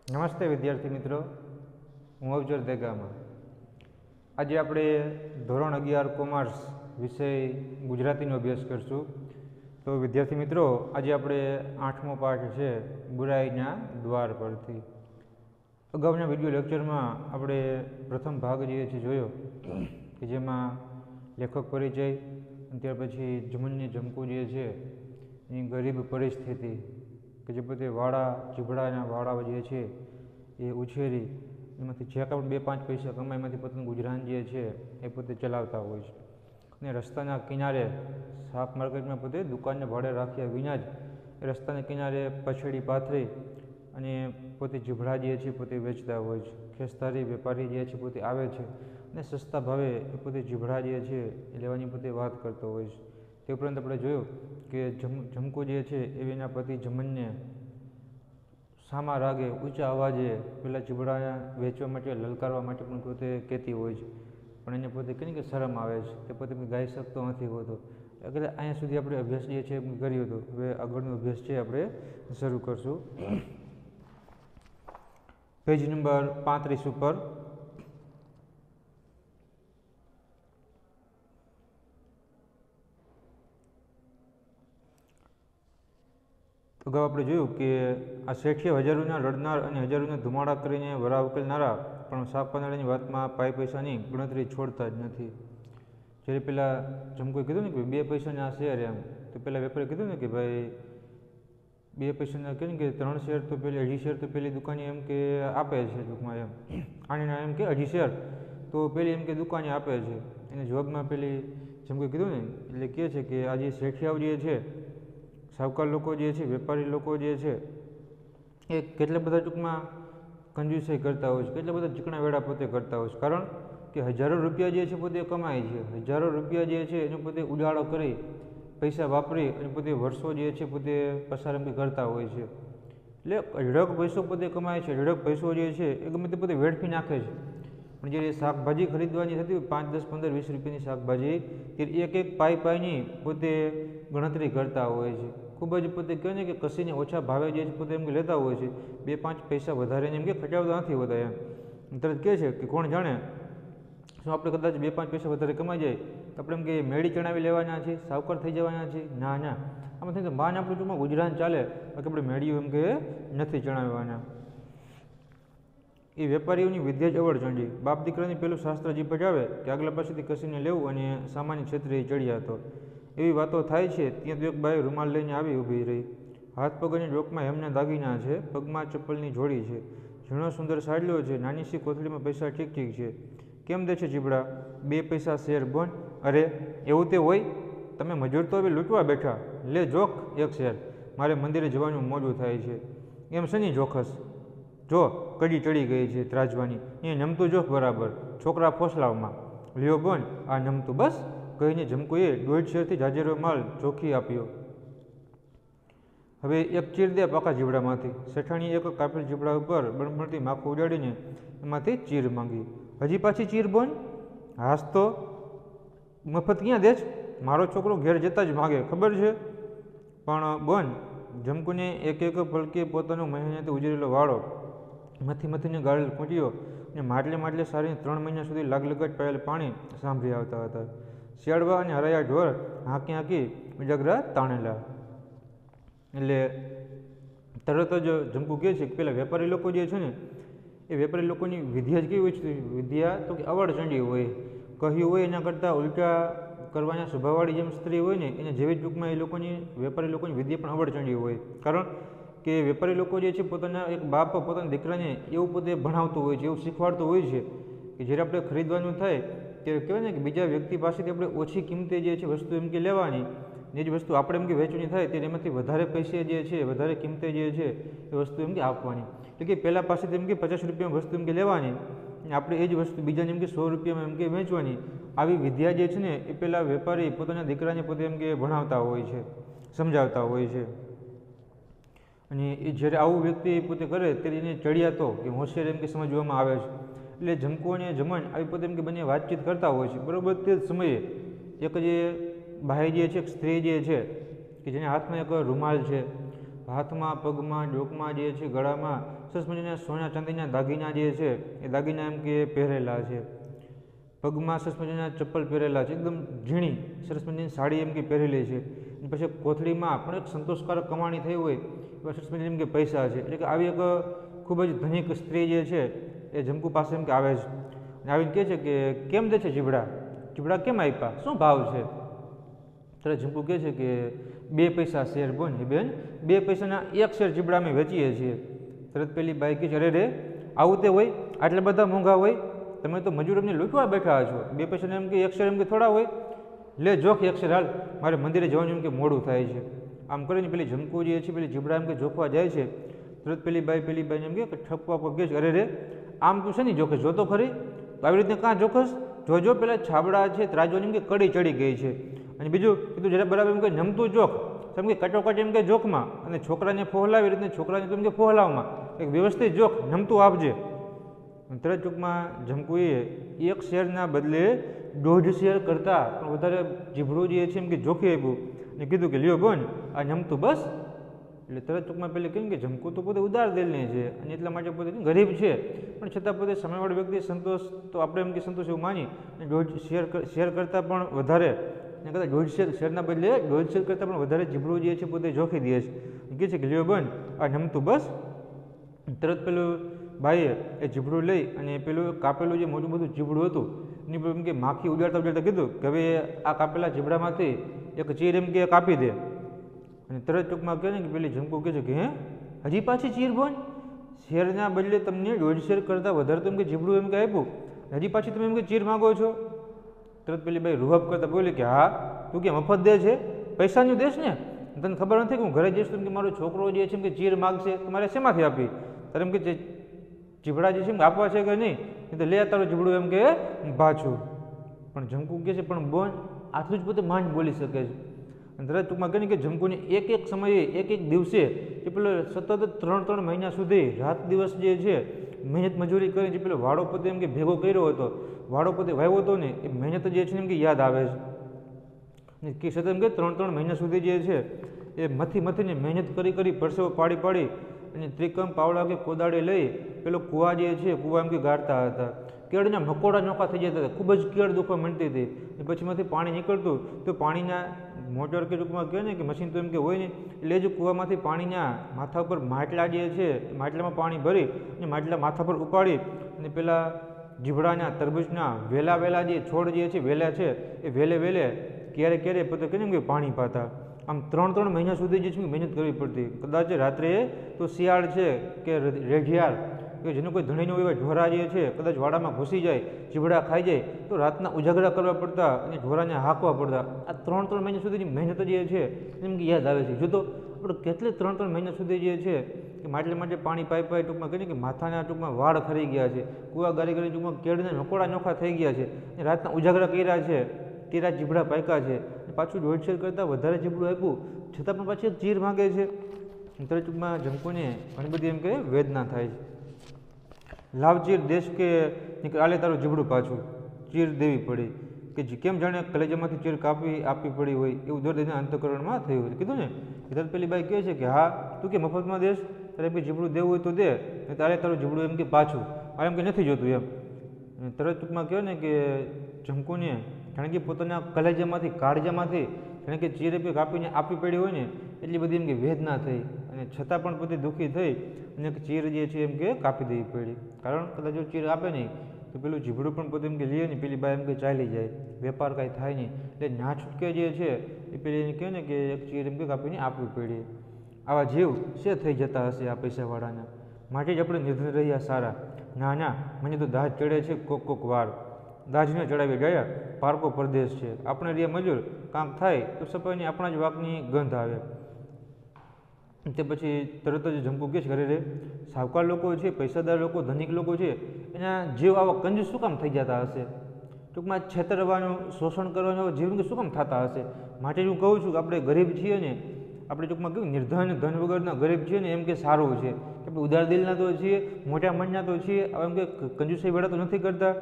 નમસ્તે વિદ્યાર્થી મિત્રો, હું અવજર દેગામા. આજે આપણે ધોરણ 11 કોમર્સ વિષય ગુજરાતીનો અભ્યાસ કરશું. તો વિદ્યાર્થી મિત્રો, આજે આપણે 8મો પાઠ છે બુરાઈના દ્વાર પરથી. અગાઉના વિડીયો લેક્ચરમાં આપણે પ્રથમ ભાગ જે છે જોયો કે જેમાં લેખક પરિચય અને ત્યાર પછી જમનની જમકુ જે છે એની ગરીબ પરિસ્થિતિ કે જે પોતે વાડા ચીભડાના વાડા જે છે એ ઉછેરી એમાંથી જે કાંઈ 2-5 પૈસા કમાય એમાંથી પોતાનું ગુજરાન જે છે એ પોતે ચલાવતા હોય છે. અને રસ્તાના કિનારે શાક માર્કેટમાં પોતે દુકાનને ભાડે રાખ્યા વિના જ એ રસ્તાના કિનારે પછડી પાથરી અને પોતે ચીભડા જે છે પોતે વેચતા હોય છે. ખેસ્તારી વેપારી જે છે પોતે આવે છે અને સસ્તા ભાવે એ પોતે ચીભડા જે છે એ લેવાની પોતે વાત કરતો હોય છે. તે ઉપરાંત આપણે જોયું કે જમકુ જે છે એ એના પતિ જમનને સામા રાગે ઊંચા અવાજે પેલા ચીભડા વેચવા માટે લલકારવા માટે પણ પોતે કહેતી હોય છે, પણ એને પોતે કહે કે શરમ આવે છે, તે પોતે ગાઈ શકતો નથી હોતો. એટલે અહીંયા સુધી આપણે અભ્યાસ જે છે કર્યો હતો. હવે આગળનો અભ્યાસ છે આપણે શરૂ કરશું. પેજ નંબર 35 ઉપર અગાઉ આપણે જોયું કે આ શેઠિયા હજારોના રડનાર અને હજારોના ધુમાડા કરીને વરા ઉકેલનારા પણ શાક પનાળાની વાતમાં પૈસાની ગણતરી છોડતા જ નથી. જ્યારે પેલા જમકોએ કીધું ને કે 2 પૈસાના શેર એમ, તો પેલા વેપારીએ કીધું ને કે ભાઈ 2 પૈસાના કહે ને કે 3 શેર તો પેલી 2.5 શેર તો પેલી દુકાને એમ કે આપે છે ટૂંકમાં એમ, આણીના એમ કે 2.5 શેર તો પેલી એમ કે દુકાને આપે છે. એને જવાબમાં પેલી જમકોએ કીધું ને એટલે કહે છે કે આ જે શેઠિયાઓ જે છે, સાવકાર લોકો જે છે, વેપારી લોકો જે છે એ કેટલા બધા ટૂંકમાં કંજૂસાઈ કરતા હોય છે, કેટલા બધા ચીકણા વેડા પોતે કરતા હોય છે. કારણ કે હજારો રૂપિયા જે છે પોતે કમાય છે, હજારો રૂપિયા જે છે એને પોતે ઉડાડો કરી પૈસા વાપરી અને પોતે વર્ષો જે છે પોતે પસાર કરતા હોય છે. એટલે અઢળક પૈસો પોતે કમાય છે, અઢળક પૈસો જે છે એ ગમે તે પોતે વેડફી નાખે છે. પણ જ્યારે શાકભાજી ખરીદવાની થતી હોય 5, 10, 15, 20 રૂપિયાની શાકભાજી, ત્યારે એક પાઈની પોતે ગણતરી કરતા હોય છે. ખૂબ જ પોતે કહે ને કે કસીને ઓછા ભાવે જે પોતે એમ લેતા હોય છે, 2-5 પૈસા વધારે એમ કે ખટાવતા નથી હોતા એમ. તરત કહે છે કે કોણ જાણે શું આપણે કદાચ 2-5 પૈસા વધારે કમાઈ જાય તો આપણે એમ કે મેળી ચણાવી લેવાના છે, સાવકાર થઈ જવાના છે. ના, આમાં થાય કે માન આપણું ટૂંકમાં ગુજરાન ચાલે, બાકી આપણે મેળીઓ એમ કે નથી ચણાવવાના. એ વેપારીઓની વિદ્યા જ અવળચંડી. બાપ દીકરાની પેલું શાસ્ત્ર જીભ આવે કે આગલા પાસેથી કસીને લેવું અને સામાન્ય ક્ષેત્રે ચડ્યા હતો. એવી વાતો થાય છે ત્યાં તો એક બાઈ રૂમાલ લઈને આવી ઊભી રહી. હાથ પગ અને ડોકમાં હેમના દાગીના છે, પગમાં ચપ્પલની જોડી છે, ઝીણો સુંદર સાડલો છે, નાની સી કોથળીમાં પૈસા ઠીક છે. કેમ દે છે ચીબડા? 2 પૈસા શેર બોન. અરે એવું તે હોય? તમે મજૂર તો હવે લૂંટવા બેઠા, લે જોખ 1 શેર. મારે મંદિરે જવાનું મોડું થાય છે. એમ શેની જોખસ? જો કડી ચડી ગઈ છે ત્રાજવાની, એ નમતું જોખ બરાબર, છોકરા ફોસલાવમાં. લ્યો બોન આ નમતું. બસ કહીને જમકુએ 1.5 શેરથી જાજેરો માલ ચોખી આપ્યો. હવે એક ચીર દે પાકા જીવડામાંથી. શેઠાણીએ એક કાપેલ જીવડા ઉપર બળબળતી માખું ઉડાડીને એમાંથી ચીર માંગી. હજી પાછી ચીર બોન? હાસ તો મફત ક્યાં દે છે? મારો છોકરો ઘેર જતા જ માગે, ખબર છે? પણ બોન, જમકુને એક પલકે પોતાનો મહેનતે ઉજરેલો વાળો મથીને ગાળેલ કૂંટીઓ અને માટલે સારીને 3 મહિના સુધી લાગલગટ પાયેલ પાણી સાંભળી આવતા હતા. શિયાળવા અને હરાયા ઢોર હાંકી ઉજાગરા તાણેલા. એટલે તરત જ જમકુ કહે છે કે પેલા વેપારી લોકો જે છે ને એ વેપારી લોકોની વિદ્યા જ કેવી હોય છે? વિદ્યા તો કે અવળચંડી હોય. કહ્યું હોય એના કરતાં ઉલટા કરવાના સ્વભાવવાળી જેમ સ્ત્રી હોય ને એને જેવી ટૂંકમાં એ લોકોની વેપારી લોકોની વિદ્યા પણ અવળચંડી હોય. કારણ કે વેપારી લોકો જે છે પોતાના એક બાપ પોતાના દીકરાને એવું પોતે ભણાવતું હોય છે, એવું શીખવાડતું હોય છે કે જ્યારે આપણે ખરીદવાનું થાય ત્યારે કહેવાય ને કે બીજા વ્યક્તિ પાસેથી આપણે ઓછી કિંમતે જે છે વસ્તુ એમ કે લેવાની, એ જ વસ્તુ આપણે એમ કે વેચવાની થાય ત્યારે એમાંથી વધારે પૈસે જે છે, વધારે કિંમતે જે છે એ વસ્તુ એમ કે આપવાની. એટલે કે પહેલાં પાસેથી એમ કે 50 રૂપિયામાં વસ્તુ એમ કે લેવાની અને આપણે એ જ વસ્તુ બીજાને એમ કે 100 રૂપિયામાં એમ કે વેચવાની. આવી વિદ્યા જે છે ને એ પેલા વેપારી પોતાના દીકરાને પોતે એમ કે ભણાવતા હોય છે, સમજાવતા હોય છે. અને એ જ્યારે આવું વ્યક્તિ પોતે કરે ત્યારે એને ચડિયાતો કે હોશિયાર એમ કે સમજવામાં આવે છે. એટલે જમકુ અને જમન આવી પોતે એમ કે બંને વાતચીત કરતા હોય છે. બરાબર તે જ સમયે એક જે બાઈ જે છે, સ્ત્રી જે છે કે જેના હાથમાં એક રૂમાલ છે, હાથમાં, પગમાં, ડોકમાં જે છે, ગળામાં સરસ મજાના સોના ચાંદીના દાગીના જે છે એ દાગીના એમ કે પહેરેલા છે. પગમાં સરસ મજાના ચપ્પલ પહેરેલા છે, એકદમ ઝીણી સરસ મજાની સાડી એમ કે પહેરેલી છે. અને પછી કોથળીમાં પણ એક સંતોષકારક કમાણી થઈ હોય એવા સરસ મજાના એમ કે પૈસા છે. એટલે કે આવી એક ખૂબ જ ધનિક સ્ત્રી જે છે એ જમકુ પાસે એમ કે આવે છે અને આવીને કહે છે કે કેમ દે છે જીબડા, જીબડા કેમ આપ્યા, શું ભાવ છે? ત્યારે જમકુ કહે છે કે 2 પૈસા શેર. બોલ બેન, 2 પૈસાના 1 શેર જીબડા અમે વેચીએ છીએ. તરત પેલી બાઈ કહે છે, અરે રે આવું તે હોય, આટલા બધા મોંઘા હોય, તમે તો મજૂર એમને લૂંટવા બેઠા છો. 2 પૈસાના એમ કે 1 શેર એમ કે થોડા હોય, લે જોખ 1 શેર હાલ, મારે મંદિરે જવાનું એમ કે મોડું થાય છે. આમ કરીને પેલી જમકુ જે છે પેલી જીબડા એમ કે જોખવા જાય છે. તરત પેલી બાઈને એમ કે ઠપકો કહે છે, અરે રે આમ તું છે ને જોખે, જો તો ખરી, તો આવી રીતે કાં જોખસ, જોજો પેલા છાબડા છે ત્રાજવાની એમ કે કડી ચડી ગઈ છે. અને બીજું કીધું જરા બરાબર એમ કે નમતું જોખ, એમ કે કટોકટ એમ કે જોખમાં, અને છોકરાને ફોહલાવી રીતે છોકરાને તો એમ કે ફોહલાવમાં એક વ્યવસ્થિત જોખ નમતું આપજે. તરત ટૂંકમાં જમકુએ 1 શેરના બદલે 1.5 શેર કરતાં પણ વધારે જીભડું જે છે એમ કે જોખી આપ્યું અને કીધું કે લ્યો બોન આ નમતું બસ. એટલે તરત ટૂંકમાં પેલી કહ્યું કે જમકુ તો પોતે ઉદાર દિલની છે અને એટલા માટે પોતે ગરીબ છે, પણ છતાં પોતે સામેવાળી વ્યક્તિ સંતોષ તો આપણે એમ કે સંતોષ એવું માની અને 1.5 શેર કરતાં પણ વધારે અને કદાચ 1.5 શેરના બદલે 1.5 શેર કરતાં પણ વધારે જીભડું જે છે પોતે જોખી દે છે. કહે છે કે લ્યો બોન આ નમતું બસ. તરત પેલું બાઈએ એ જીભડું લઈ અને પેલું કાપેલું જે મોટું બધું જીભડું હતું એની પર એમ કે માખી ઉડાડતા ઉડાડતા કીધું કે હવે આ કાપેલા જીભડામાંથી એક ચીર એમ કે કાપી દે. અને તરત ટૂંકમાં કહે ને કે પેલી જમકુ કહે છે કે હે હજી પાછી ચીર બોન, શેરના બદલે તમને 1.5 શેર કરતાં વધારે તો એમ કે જીભડું એમ કે આપ્યું, હજી પાછી તમે એમ કે ચીર માગો છો? તરત પેલી બાઈ રૂહબ કરતા બોલી કે હા તું કે મફત દે છે, પૈસાનું દેશ ને, તને ખબર નથી કે હું ઘરે જઈશ તો કે મારો છોકરો જે છે એમ કે ચીર માગશે, તમારે શેમાંથી આપી? તારે એમ કે જીભડા જે છે એમ આપવા છે કે નહીં, તો લે તારું જીભડું એમ કે પાછું. પણ જમકુ કહે છે પણ બોન આટલું જ પોતે માંડ બોલી શકે છે. અને તરત ટૂંકમાં કહે ને કે જમકુને એક સમયે એક દિવસે એ પેલો સતત 3 મહિના સુધી રાત દિવસ જે છે મહેનત મજૂરી કરીને જે પેલો વાડો પોતે એમ કે ભેગો કર્યો હતો, વાડો પોતે વાવ્યો હતો ને એ મહેનત જે છે એમ કે યાદ આવે છે કે સતત એમ કે 3 મહિના સુધી જે છે એ મથીને મહેનત કરી પરસેવો પાડી અને ત્રિકમ પાવડા કે કોદાળી લઈ પેલો કૂવા જે છે કૂવા એમ કે ગાળતા હતા. કેળના મકોડા નોખા થઈ જતા હતા, ખૂબ જ કેળ દુખવા માંડતી હતી. પછીમાંથી પાણી નીકળતું તો પાણીના મોટર કે ટૂંકમાં કહે ને કે મશીન તો એમ કે હોય ને, એટલે જ કૂવામાંથી પાણીના માથા ઉપર માટલા જે છે માટલામાં પાણી ભરી અને માટલા માથા પર ઉપાડી અને પેલા જીભડાના તરબૂચના વેલા જે છોડ જે છે વેલા છે એ વેલે ક્યારે પોતે કહે ને કે પાણી પાતા. આમ 3 મહિના સુધી જે છે મહેનત કરવી પડતી. કદાચ રાત્રે તો શિયાળ છે કે રેઢિયાળ કે જેનો કોઈ ધણીનો એવા ઢોરા જે છે કદાચ વાડામાં ઘૂસી જાય, જીભડા ખાઈ જાય તો રાતના ઉજાગરા કરવા પડતા અને ઢોરાને હાંકવા પડતા. આ 3 મહિના સુધીની મહેનત જે છે એમ કે યાદ આવે છે. જો તો આપણે કેટલી 3 મહિના સુધી જે છે કે માટે પાણી પાઈ ટૂંકમાં કહીએ કે માથાના ટૂંકમાં વાળ ખરી ગયા છે, કૂવા ગારી ટૂંકમાં કેળના મકોડા નોખા થઈ ગયા છે, રાતના ઉજાગરા કર્યા છે, તેરા જીભડા પાક્યા છે, પાછું 1.5 શેર કરતાં વધારે જીભડું આપ્યું છતાં પણ પાછી એક ચીર માગે છે. ત્યારે ટૂંકમાં જમકુને ઘણી બધી એમ કે વેદના થાય છે. લાવ ચીર દેશ કે આલે તારું જીભડું પાછું, ચીર દેવી પડી કે કેમ જાણે કલેજામાંથી ચીર આપવી પડી હોય એવું દર્દ એના અંતઃકરણમાં થયું છે. કીધું ને તરત પેલી બાઈ કહે છે કે હા તું કે મફતમાં દેશ, તારે એમ કે જીભડું દેવું હોય તો દે, તારે તારું જીભડું એમ કે પાછું, મારે એમ કે નથી જોતું એમ. તરત ટૂંકમાં કહે ને કે જમકુને જાણે કે પોતાના કલેજામાંથી કાળજામાંથી જાણે કે ચીર કાપીને આપવી પડી હોય ને એટલી બધી એમ કે વેદના થઈ અને છતાં પણ પોતે દુઃખી થઈ અને ચીર જે છે એમ કે કાપી દેવી પડી. કારણ કદાચ જો ચીર આપે નહીં તો પેલું જીભડું પણ પોતે એમ કે લે ને પેલી બાઈ એમ કે ચાલી જાય, વેપાર કાંઈ થાય નહીં. એટલે ના છૂટકે જે છે એ પેલી એને કહે ને કે એક ચીર એમ કે કાપીને આપવી પડી. આવા જીવ શે થઈ જતા હશે આ પૈસાવાળાના, માટે જ આપણે નિર્ધન રહ્યા સારા. ના મને તો દાજ ચડે છે કોક વાર, દાજને ચડાવી ગયા પારકો પરદેશ છે. આપણે રિયા મજૂર કાંક થાય તો સફાઈની આપણા જ વાકની ગંધ આવે. તે પછી તરત જ જમકુ કહે છે ઘરે સાવકાર લોકો છે, પૈસાદાર લોકો, ધનિક લોકો છે, એના જીવ આવા કંજૂસ શું કામ થઈ જતા હશે? ટૂંકમાં છેતરવાનું, શોષણ કરવાનું જીવ શું કામ થતા હશે? માટે હું કહું છું કે આપણે ગરીબ છીએ ને, આપણે ટૂંકમાં કેવું નિર્ધન ધન વગરના ગરીબ છીએ ને એમ કે સારું છે કે આપણે ઉદાર દિલના તો છીએ, મોટા મનના તો છીએ, એમ કે કંજૂસાઈ વેળા તો નથી કરતા.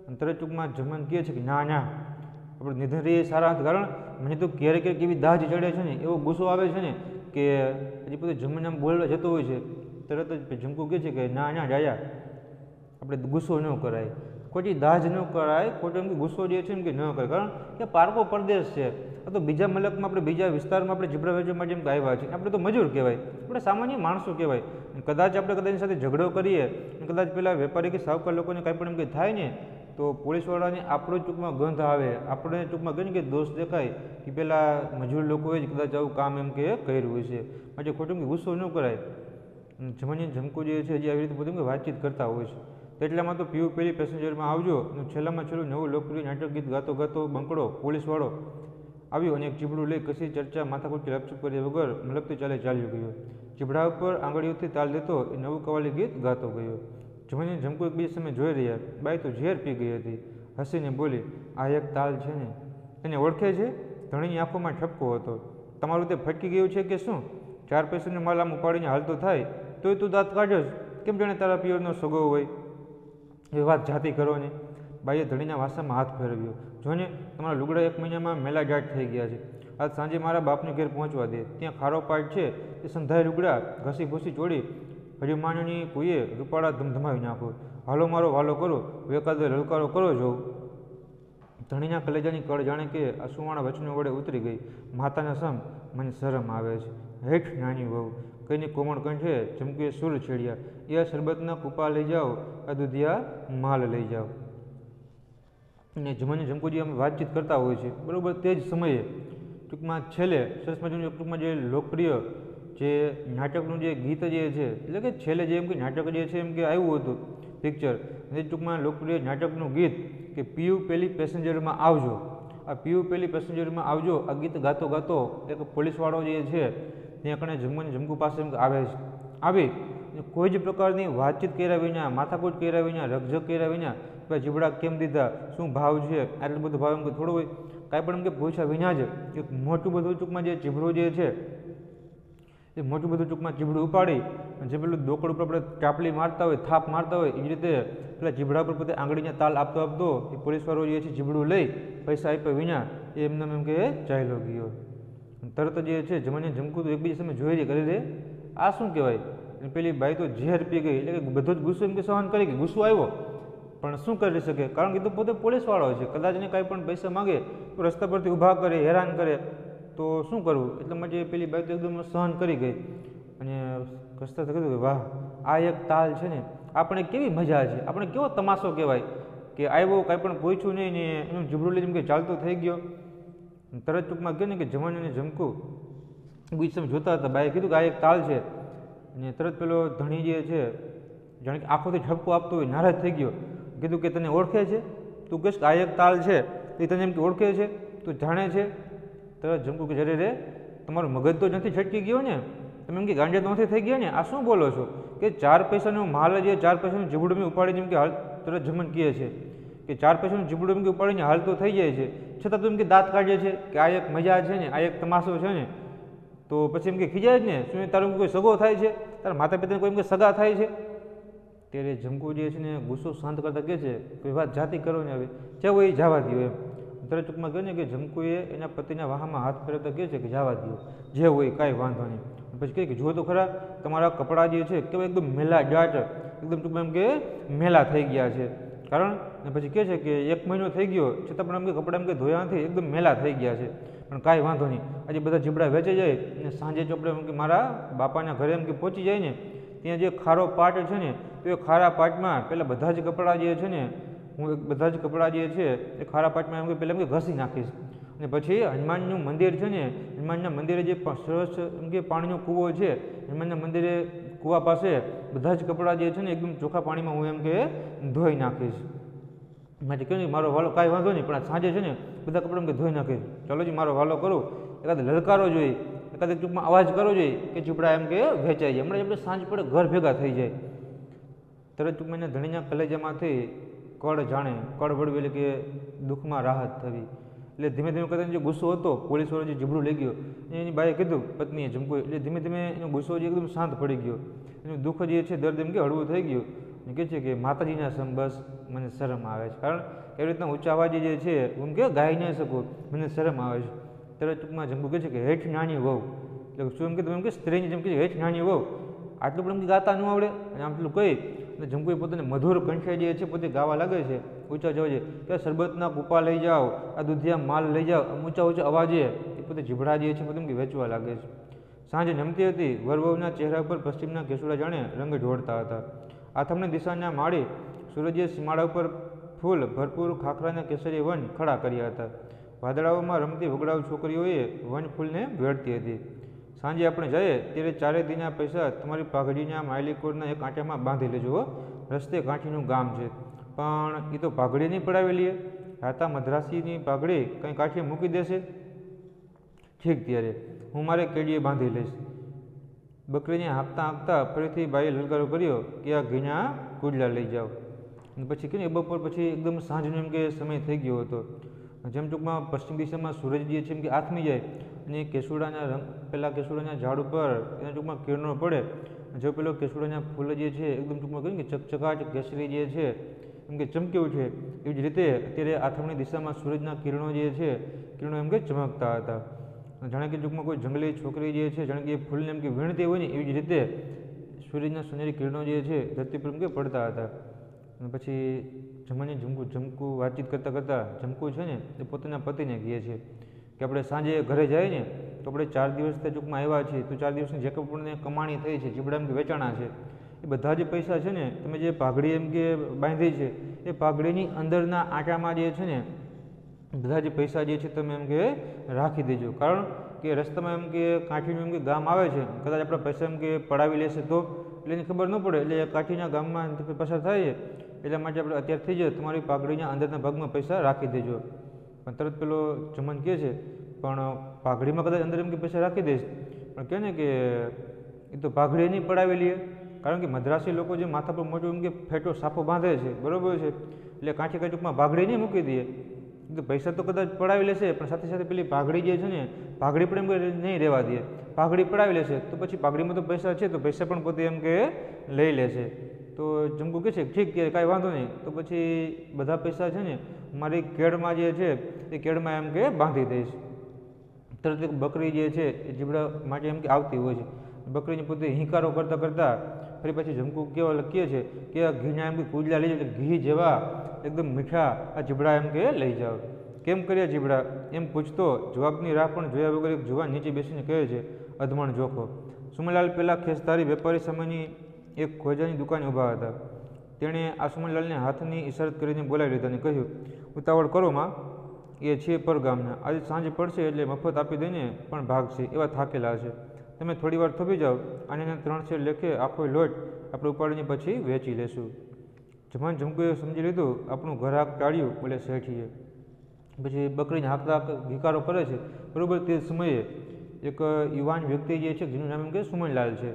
અને તરત ટૂંકમાં જમન કહે છે કે ના આપણે નિર્ધન રહીએ સારા. કારણ મને તો ક્યારેક એવી દાજ ચડે છે ને, એવો ગુસ્સો આવે છે ને કે હજી પોતે જમીન આમ બોલવા જતો હોય છે, તરત જ ઝમકુ કહે છે કે ના ના ડાયા, આપણે ગુસ્સો ન કરાય, ખોટી દાજ ન કરાય, ખોટો એમ કે ગુસ્સો જે છે એમ કે ન કરાય, કારણ કે પારકો પરદેશ છે, આ તો બીજા મલકમાં આપણે બીજા વિસ્તારમાં આપણે જીબ્રા વેચવા માટે એમ કે આવ્યા છીએ, આપણે તો મજૂર કહેવાય, આપણે સામાન્ય માણસો કહેવાય, કદાચ આપણે કદાચ એની સાથે ઝઘડો કરીએ અને કદાચ પેલા વેપારી કે સાવકાર લોકોને કાંઈ પણ એમ કંઈ થાય ને તો પોલીસવાળાને આપણો ટૂંકમાં ગંધ આવે, આપણે ટૂંકમાં કહે ને કે દોષ દેખાય કે પેલા મજૂર લોકોએ જ કદાચ આવું કામ એમ કે કર્યું હોય છે, માટે ખોટું કે ગુસ્સો ન કરાય. જમાની ઝમકુ જે છે હજી આવી રીતે બધું વાતચીત કરતા હોય છે. એટલામાં તો પીવું પેલી પેસેન્જરમાં આવજો, છેલ્લામાં છેલ્લું નવું લોકપ્રિય નાટક ગીત ગાતો ગાતો બંકડો પોલીસવાળો આવ્યો અને એક ચીબડું લઈ કશી ચર્ચા માથાકૂટ લપચુપ કર્યા વગર મલકતી ચાલે ચાલ્યો ગયો. ચીબડા ઉપર આંગળીઓથી તાલ દેતો એ નવું કવાલી ગીત ગાતો ગયો. જમાની ઝમકુ એકબીજા સામે જોઈ રહ્યા. બાઈ તો ઝેર પી ગઈ હતી. હસીને બોલી, આ એક તાલ છે ને, એને ઓળખે છે? ધણીની આંખોમાં ઠપકો હતો. તમારું તે ફટકી ગયું છે કે શું? 4 પૈસાનો માલ આમ ઉપાડીને હાલતો થાય તોય તું દાંત કાઢ્યો જ, કેમ જાણે તારા પિયરનો સગો હોય? એ વાત જાતી કરો ને. બાઈએ ધણીના વાસામાં હાથ ફેરવ્યો. જોને, તમારા લુગડા 1 મહિનામાં મેલાજાટ થઈ ગયા છે. આજ સાંજે મારા બાપને ઘેર પહોંચવા દે. ત્યાં ખારો પાટ છે, એ સંધાય લુગડા ઘસી ભૂસી ચોડી હરિમાનની કુએ રૂપાળા ધમધમાવી નાખો. હાલો મારો વાલો કરો, એકાદો લલકારો કરો જોઉં. ધણીના કલેજાની કળ જાણે કે આ સુવાણા વચનો વડે ઉતરી ગઈ. માતાના સમ મને શરમ આવે છે. હેઠ નાની વહુ કઈને કોમળ કંઠે ઝમકુએ સૂર છેડ્યા. એ શરબતના કૂપા લઈ જાઓ, આ દૂધિયા માલ લઈ જાઓ. અને જમાની ઝમકુજી અમે વાતચીત કરતા હોય છે, બરાબર. તે જ સમયે ટૂંકમાં છેલ્લે સરસ મજાનું ટૂંકમાં જે લોકપ્રિય જે નાટકનું જે ગીત જે છે, એટલે કે છેલ્લે જે એમ કે નાટક જે છે એમ કે આવ્યું હતું પિક્ચર, એ ટૂંકમાં લોકપ્રિય નાટકનું ગીત કે પીયુ પેલી પેસેન્જરમાં આવજો. આ પીયુ પેલી પેસેન્જરમાં આવજો આ ગીત ગાતો ગાતો એક પોલીસવાળો જે છે ત્યાં કણે જમવાની ઝમકુ પાસે આવે છે. આવી કોઈ જ પ્રકારની વાતચીત કર્યા વિના, માથાકૂટ કર્યા વિના, રકઝક કર્યા વિના, ભાઈ જીબડા કેમ દીધા, શું ભાવ છે, આટલું બધું ભાવ એમ કે થોડું હોય, કાંઈ પણ એમ કે પૂછ્યા વિના જ એક મોટું બધું ટૂંકમાં જે ચીબડું જે છે એ મોટું બધું ટૂંકમાં ચીબડું ઉપાડી જે પેલું દોકડ ઉપર આપણે ચાપલી મારતા હોય, થાપ મારતા હોય, એવી રીતે પેલા ચીબડા પર પોતે આંગળીને તાલ આપતો આપતો એ પોલીસવાળો જે છે ચીબડું લઈ પૈસા આપ્યા વિના એ એમને એમ કે ચાલ્યો ગયો. તરત જે છે જમાને ઝમકું તો એકબીજા સામે જોઈ રહી, કરી દે આ શું કહેવાય. અને પેલી બાઈ તો ઝેર પી ગઈ, એટલે કે બધો જ ગુસ્સો એમ કે સહન કરી ગઈ. ગુસ્સો આવ્યો પણ શું કરી શકે, કારણ કે તો પોતે પોલીસવાળો છે, કદાચ એને કાંઈ પણ પૈસા માગે તો રસ્તા પરથી ઊભા કરે, હેરાન કરે તો શું કરવું. એટલા માટે પેલી બાઈ તો એકદમ સહન કરી ગઈ અને કસતા કીધું કે વાહ, આ એક તાલ છે ને, આપણે કેવી મજા છે, આપણે કેવો તમાશો કહેવાય કે આવ્યો, કાંઈ પણ પૂછ્યું નહીં ને એનું જીબડું લઈ જેમ કે ચાલતો થઈ ગયો. તરત ટૂંકમાં કહે ને કે જમાનીને ઝમકું બીજ સમય જોતા હતા. બાઈએ કીધું કે આ એક તાલ છે. અને તરત પેલો ધણી જે છે જાણે કે આંખોથી ઠપકો આપતો હોય, નારાજ થઈ ગયો. કીધું કે તને ઓળખે છે? તું કહીશ કે આ એક તાલ છે, એ તને એમ કે ઓળખે છે, તું જાણે છે? તરત ઝમકું કે જરે રે, તમારું મગજ તો નથી છટકી ગયો ને, તમે એમ કે ગાંડિયા તો નથી થઈ ગયા ને, આ શું બોલો છો કે 4 પૈસાનો માલ જે 4 પૈસાનું જીબડું મેં ઉપાડીને એમ કે હાલ, તરત જમન કહે છે કે 4 પૈસાનું જીબડું એમ કે ઉપાડીને હાલ તો થઈ જાય છે, છતાં તું એમ કે દાંત કાઢે છે કે આ એક મજા છે ને, આ એક તમાશો છે ને, તો પછી એમ કે ખીજાય જ ને, શું તારું કોઈ સગો થાય છે, તારા માતા પિતાને કોઈ એમ કે સગા થાય છે? ત્યારે ઝમકુ જે છે ને ગુસ્સો શાંત કરતા કહે છે કોઈ વાત જાતિ કરો ને, હવે ચાલો એ જવા દો એમ. તરત ટૂંકમાં કહે ને કે ઝમકુએ એના પતિના વાહામાં હાથ ફેરવતા કહે છે કે જવા દો, જે હોય કાંઈ વાંધો નહીં. પછી કહે કે જો તો ખરા તમારા કપડાં જે છે કેવા એકદમ મેલા જાટ, એકદમ ટૂંકમાં એમ કે મેલા થઈ ગયા છે. કારણ ને પછી કહે છે કે 1 મહિનો થઈ ગયો છતાં પણ એમ કે કપડાં એમ કે ધોયા નથી, એકદમ મેલા થઈ ગયા છે. પણ કાંઈ વાંધો નહીં, આજે બધા જીબડા વેચાઈ જાય અને સાંજે ચોપડે એમ કે મારા બાપાના ઘરે એમ કે પહોંચી જાય ને, ત્યાં જે ખારો પાટ છે ને, તો એ ખારા પાટમાં પહેલાં બધા જ કપડાં જે છે ને, હું બધા જ કપડાં જે છે એ ખારા પાટમાં એમ કે પહેલાં એમ કે ઘસી નાખીશ. અને પછી હનુમાનનું મંદિર છે ને, હનુમાનના મંદિરે જે સરસ એમ કે પાણીનો કૂવો છે, હનુમાનના મંદિરે કૂવા પાસે બધા જ કપડાં જે છે ને એકદમ ચોખ્ખા પાણીમાં હું એમ કે ધોઈ નાખીશ. માટે કહ્યું ને મારો વાલો કાંઈ વાંધો નહીં, પણ સાંજે છે ને બધા કપડાં એમ કે ધોઈ નાખીશ. ચાલો જી મારો વાલો કરું, એકાદ લલકારો જોઈએ, એકાદ ટૂંકમાં અવાજ કરવો જોઈએ કે ચીપડા એમ કે વેચાઈ જાય, હમણાં આપણે સાંજ પડે ઘર ભેગા થઈ જાય. તરત ટૂંકમાં એના ધણીના કલેજામાંથી કળ જાણે કળ વળવી, એટલે કે દુઃખમાં રાહત થવી. એટલે ધીમે ધીમે કરતા જે ગુસ્સો હતો પોલીસવાળો જે જીબડું લઈ ગયો, એની બાઈએ કીધું પત્નીએ ઝમકું, એટલે ધીમે ધીમે એનો ગુસ્સો જે એકદમ શાંત પડી ગયો, એનું દુઃખ જે છે દર્દ એમ કે હળવું થઈ ગયું. અને કહે છે કે માતાજીના સમ બસ મને શરમ આવે છે, કારણ એવી રીતના ઊંચા અવાજે જે છે એમ કે ગાઈ ન શકું, મને શરમ આવે છે. તરત ટૂંકમાં ઝમકું કહે છે કે હેઠ નાની વહુ એટલે શું એમ કે તમે એમ કે સ્ત્રીની જેમ કે હેઠ નાની વહુ આટલું પણ એમ કે ગાતા ન આવડે અને આમ પેલું કહી અને જમકુએ પોતાને મધુર કંઠે જે છે પોતે ગાવા લાગે છે ઊંચા જવાજે કે શરબતના કૂપા લઈ જાઓ, આ દૂધિયા માલ લઈ જાઓ, ઊંચા ઊંચા અવાજે એ પોતે જીભડા જે છે પોતે એમ કે વેચવા લાગે છે. સાંજ નમતી હતી. વરવહુના ચહેરા પર પશ્ચિમના કેસુડા જાણે રંગ ઢોળતા હતા. આથમણી દિશાના માળી સૂરજે સીમાડા ઉપર ફૂલ ભરપૂર ખાખરાના કેસરી વન ખડા કર્યા હતા. વાદળાઓમાં રમતી વગડાવ છોકરીઓએ વન ફૂલને વેડતી હતી. સાંજે આપણે જઈએ ત્યારે 4 દીના પૈસા તમારી પાઘડીના માયલીકોરના એક આંટામાં બાંધી લેજો. રસ્તે કાંઠીનું ગામ છે, પણ એ તો પાઘડી નહીં પડાવેલી. હાતા મદ્રાસીની પાઘડી કંઈ કાંઠે મૂકી દેશે. ઠીક, ત્યારે હું મારે કેડીએ બાંધી લઈશ. બકરીને હાંકતા હાંકતા ફરીથી બાઈએ લલકારો કર્યો કે આ ઘીના કુડલા લઈ જાઓ. અને પછી કે બપોર પછી એકદમ સાંજનો એમ કે સમય થઈ ગયો હતો. જેમ ટૂંકમાં પશ્ચિમ દિશામાં સૂરજ જે છે એમ કે આથમી જાય અને કેસુડાના રંગ પેલા કેસુડાના ઝાડ ઉપર એના ટૂંકમાં કિરણો પડે. જો પેલો કેસુડાના ફૂલ જે છે એકદમ ટૂંકમાં કહ્યું કે ચકચકાટ કેસરી જે છે એમ કે ચમકી ઉઠે. એવી જ રીતે અત્યારે આથમણી દિશામાં સૂરજના કિરણો જે છે કિરણો એમ કે ચમકતા હતા. જાણે કે ટૂંકમાં કોઈ જંગલી છોકરી જે છે જાણે કે એ ફૂલને એમ કે વીણતી હોય ને એવી જ રીતે સૂરજના સોનેરી કિરણો જે છે ધરતી પર એમ કે પડતા હતા. અને પછી જમાની જમકું વાતચીત કરતાં કરતાં જમકું છે ને એ પોતાના પતિને કહે છે કે આપણે સાંજે ઘરે જાય ને તો આપણે 4 દિવસથી ટૂંકમાં આવ્યા છીએ તો 4 દિવસની જે આપણને કમાણી થઈ છે જીબડા એમ કે વેચાણા છે એ બધા જે પૈસા છે ને તમે જે પાઘડી એમ કે બાંધી છે એ પાઘડીની અંદરના આંટામાં જે છે ને બધા જે પૈસા જે છે તમે એમ કે રાખી દેજો. કારણ કે રસ્તામાં એમ કે કાંઠીનું એમ કે ગામ આવે છે, કદાચ આપણા પૈસા એમ કે પડાવી લેશે તો એટલે એની ખબર ન પડે. એટલે કાંઠીના ગામમાં પસાર થાય છે એટલા માટે આપણે અત્યારથી જ તમારી પાઘડીના અંદરના ભાગમાં પૈસા રાખી દેજો. પણ તરત પેલો જમન કહે છે પણ પાઘડીમાં કદાચ અંદર એમ કે પૈસા રાખી દઈશ પણ કહે ને કે એ તો પાઘડી નહીં પડાવેલી. કારણ કે મદ્રાસી લોકો જે માથા પર મોટું એમ કે ફેટો સાફો બાંધે છે બરાબર છે એટલે કાંઠી કાંઈ ટૂંકમાં પાઘડી નહીં મૂકી દે. તો પૈસા તો કદાચ પડાવી લેશે પણ સાથે સાથે પેલી પાઘડી જે છે ને પાઘડી પણ એમ નહીં રહેવા દે. પાઘડી પડાવી લેશે તો પછી પાઘડીમાં તો પૈસા છે તો પૈસા પણ પોતે એમ કે લઈ લેશે. તો જમકુ કહે છે ઠીક કે કાંઈ વાંધો નહીં. તો પછી બધા પૈસા છે ને મારી કેળમાં જે છે એ કેળમાં એમ કે બાંધી દઈશ. તરત એક બકરી જે છે એ જીબડા માટે એમ કે આવતી હોય છે. બકરીને પોતે હિંકારો કરતાં કરતાં ફરી પછી જમકુ કેવા લખીએ છે કે ઘીના એમ કે કુડલા લઈ જાય ઘી જેવા એકદમ મીઠા આ જીબડા એમ કે લઈ જાઓ. કેમ કર્યા જીબડા એમ પૂછતો જવાબની રાહ પણ જોયા વગર એક જુવાન નીચે બેસીને કહે છે અધમણ જોખો. સુમનલાલ પેલા ખેસધારી વેપારી સમયની એક ખોજાની દુકાને ઊભા હતા. તેણે આ સુમનલાલને હાથની ઇશારત કરીને બોલાવી લીધા અને કહ્યું ઉતાવળ કરો માં, એ છે પરગામના, આજે સાંજ પડશે એટલે મફત આપી દઈને પણ ભાગશે એવા થાકેલા છે. તમે થોડી વાર થોભી જાઓ, આને 3 શેર લેખે આખો લોટ આપણે ઉપાડીને પછી વેચી લેશું. જમકુએ સમજી લીધું આપણું ગ્રાહક ટાળ્યું બોલે શેઠીએ. પછી બકરીને હાંકતા ઘીકારો કરે છે બરાબર. તે સમયે એક યુવાન વ્યક્તિ જે છે જેનું નામ એમ કે સુમનલાલ છે.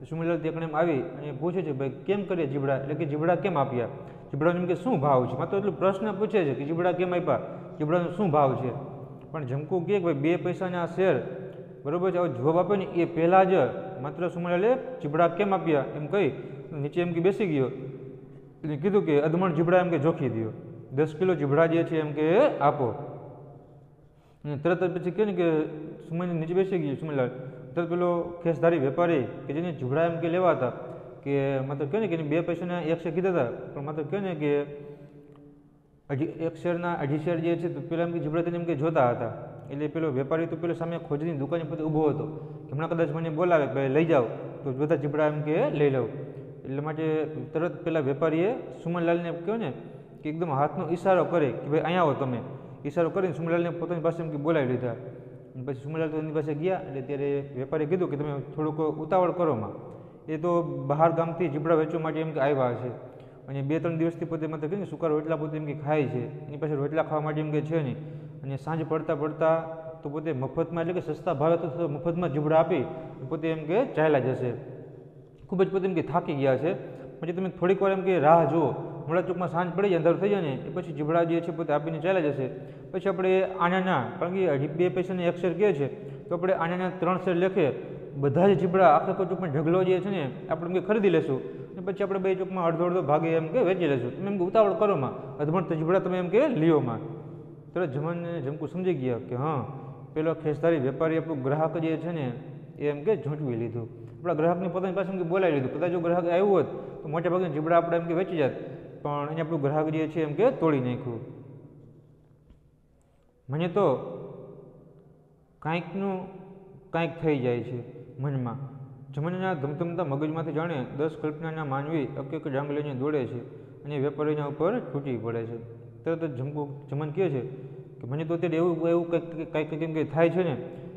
સુમનલાલ તેકણે એમ આવી અને પૂછે છે ભાઈ કેમ કરીએ જીબડા એટલે કે જીબડા કેમ આપ્યા, જીબડાનો એમ કે શું ભાવ છે. માત્ર એટલું પ્રશ્ન પૂછે છે કે જીબડા કેમ આપ્યા, જીબડાનો શું ભાવ છે. પણ જમકુ કહે કે ભાઈ 2 પૈસાના શેર બરાબર છે. જવાબ આપે ને એ પહેલાં જ માત્ર સુમનલાલે જીબડા કેમ આપ્યા એમ કહી નીચે એમ કે બેસી ગયો એટલે કીધું કે અધમણ જીબડા એમ કે જોખી દો, 10 કિલો જીબડા જે છે એમ કે આપો. અને તરત જ પછી કહે ને કે સુમન નીચે બેસી ગયું સુમનલાલ. તરત પેલો ખેસધારી વેપારી કે જેને જીબડા એમ કે લેવા હતા કે માત્ર કહે ને કે 2 પૈસાના 1 શેર કીધા હતા પણ માત્ર કહે ને કે 1 શેરના 2.5 શેર જે છે તો પેલા એમ કે જીબડા તેને એમ કે જોતા હતા. એટલે પેલો વેપારી તો પેલો સામે ખોજની દુકાને પોતે ઊભો હતો. હમણાં કદાચ મને બોલાવે કે લઈ જાઓ તો બધા જીબડા એમ કે લઈ લઉં. એટલે માટે તરત પેલા વેપારીએ સુમનલાલને કહ્યું ને કે એકદમ હાથનો ઈશારો કરે કે ભાઈ અહીંયા આવો તમે. ઈશારો કરીને સુમનલાલને પોતાની પાસે એમ કે બોલાવી લીધા. પછી સુમનલાલ તો એની પાસે ગયા એટલે ત્યારે વેપારીએ કીધું કે તમે થોડુંક ઉતાવળ કરો માં, એ તો બહાર ગામથી જીબડા વેચવા માટે એમ કે આવ્યા છે અને 2-3 દિવસથી પોતે મતલબ કે સુકા રોટલા પોતે એમ કે ખાય છે, એની પાસે રોટલા ખાવા માટે એમ કે છે નહીં. અને સાંજ પડતા તો પોતે મફતમાં એટલે કે સસ્તા ભાવે તો મફતમાં જીબડા આપી પોતે એમ કે ચાલ્યા જશે. ખૂબ જ પોતે એમ કે થાકી ગયા છે. પછી તમે થોડીક વાર એમ કે રાહ જુઓ, મોડા ચોકમાં સાંજ પડી જાય અંધારું થઈ જાય ને એ પછી જીબડા જે છે પોતે આપીને ચાલ્યા જશે. પછી આપણે આનાના કારણ કે 2 પૈસાને 1 શેર કહે છે તો આપણે આનાના 3 શેર લેખે બધા જ જીબડા આખા ચોકમાં ઢગલો જે છે ને આપણે એમ કે ખરીદી લેશું અને પછી આપણે 2 ચોકમાં અડધો ભાગે એમ કે વેચી લેશું. તમે એમ કે ઉતાવળ કરો માં, અધમણ જીબડા તમે એમ કે લ્યો માં. તરત જમકુ સમજી ગયા કે હા પેલો ખેસધારી વેપારી આપણું ગ્રાહક જે છે ને એ એમ કે ઝૂંટવી લીધું. આપણા ગ્રાહકની પોતાની પાસે એમ કે બોલાવી લીધું. કદાચ જો ગ્રાહક આવ્યું હોત તો મોટા ભાગે જીબડા આપણે એમ કે વેચી જાત, પણ એને આપણું ગ્રાહક જે છે એમ કે તોડી નાખ્યું. મને તો કાંઈકનું કાંઈક થઈ જાય છે મનમાં. જમનના ધમધમતા મગજમાંથી જાણે 10 કલ્પનાના માનવી એક ડાંગ લઈને દોડે છે અને વેપારીના ઉપર છૂટી પડે છે. તરત જ જમન કહે છે કે મને તો અત્યારે એવું કંઈક કેમ કે થાય છે ને